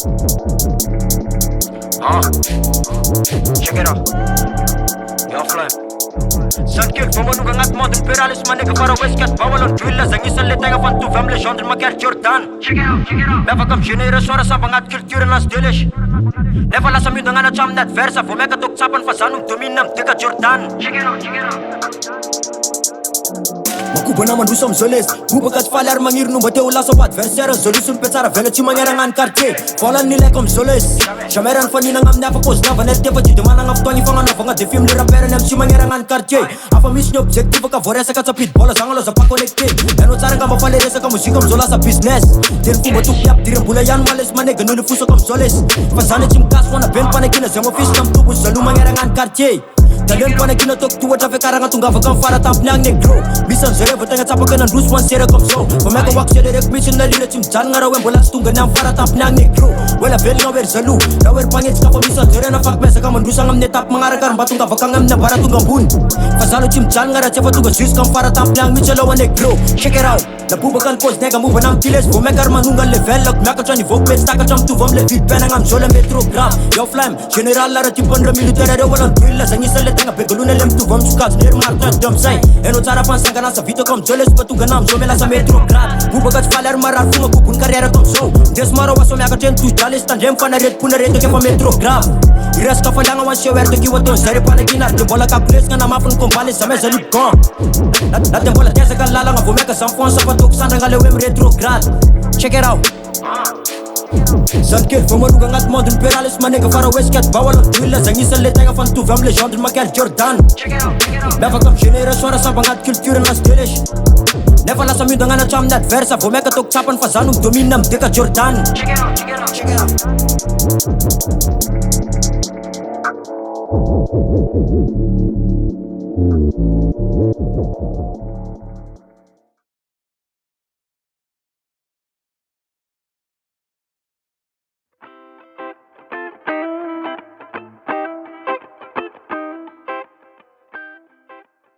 Check it out. You're flying. Sankil, vamos no gangat modo imperialis manega para weskat bawalon duilla zangisan letega van tu vamle genre maker Jordan. Check it out. Leva kam generous ora sa bangat culture nas delish. Leva la sami dengan cham net versa vou meka tok sapan fasanum dominam tega Jordan. Check it out. Makuba naman dusam zoles Bubagat falar mangir nung bateu la sa adversaire Solution petsara vela ci mangerangan quartier Falan nila comme zoles Shameran fani nang am napa pos na vanet tepa ci demana ngaf toni fanga na fanga de film le rapper nem ci mangerangan quartier Afa mission objective ka voresa ka sa pit bola sangalo sa pa connecte Eno tsara ka mafalere sa ka musika mzola sa business Del fu batuk yap dire bulayan males mane ganu le fuso comme zoles Fasane cim kas wana ben pane kina zemo fish kam tubu sa lu mangerangan quartier Talent pane kina tok tuwa trafe karanga tunga vakam fara tamp nyang negro Misan zere votanga tsapa kana dus one sere kom so Pameka wak sere rek mission na lina chim jan ngara wen bolas tunga nyang fara tamp nyang negro Wela vel ngawer zalu Rawer pangit kapa misan zere na fak mesa kaman dusang am netap mangaragar batunga vakang am na bara tunga bun Fasalo chim jan ngara chefa tunga sis kam fara tamp nyang michalo wa negro Check it out Nabubakan kos nega muba nam tiles Vomekar manunga level lak meka chani vok pet staka cham tu vom le fit penang am zola metrograph Yo flam general lara tipandra military re walang drilla Zangisa letanga peguluna lem tu vom chukas ner marta dom say Eno tsara pan sangana sa vito kom zoles batuga nam zomela sa metrograph Bubagat falar marar funga kupun karera kom so Des maro waso meka chen tu jalis tan rem fana red puna reto ke fa metrograph Iras ka falanga wan shower to giwa ton sare pana kinar de bola ka place ngana mafun kompale sa mesa lip kon Nat de bola tesa ka lala nga vomeka samfon sa patok sanda ngale wem retrograde Check it out Sankil, vamos no gangat modo imperialis manega para weskat bawalon duilla zangisa letega van tu vamle genre maker Jordan Leva kam generous ora sa bangat culture nas delish Never la sami dengan cham net versa vomeka tok sapan fasanum dominam tega Jordan Check it out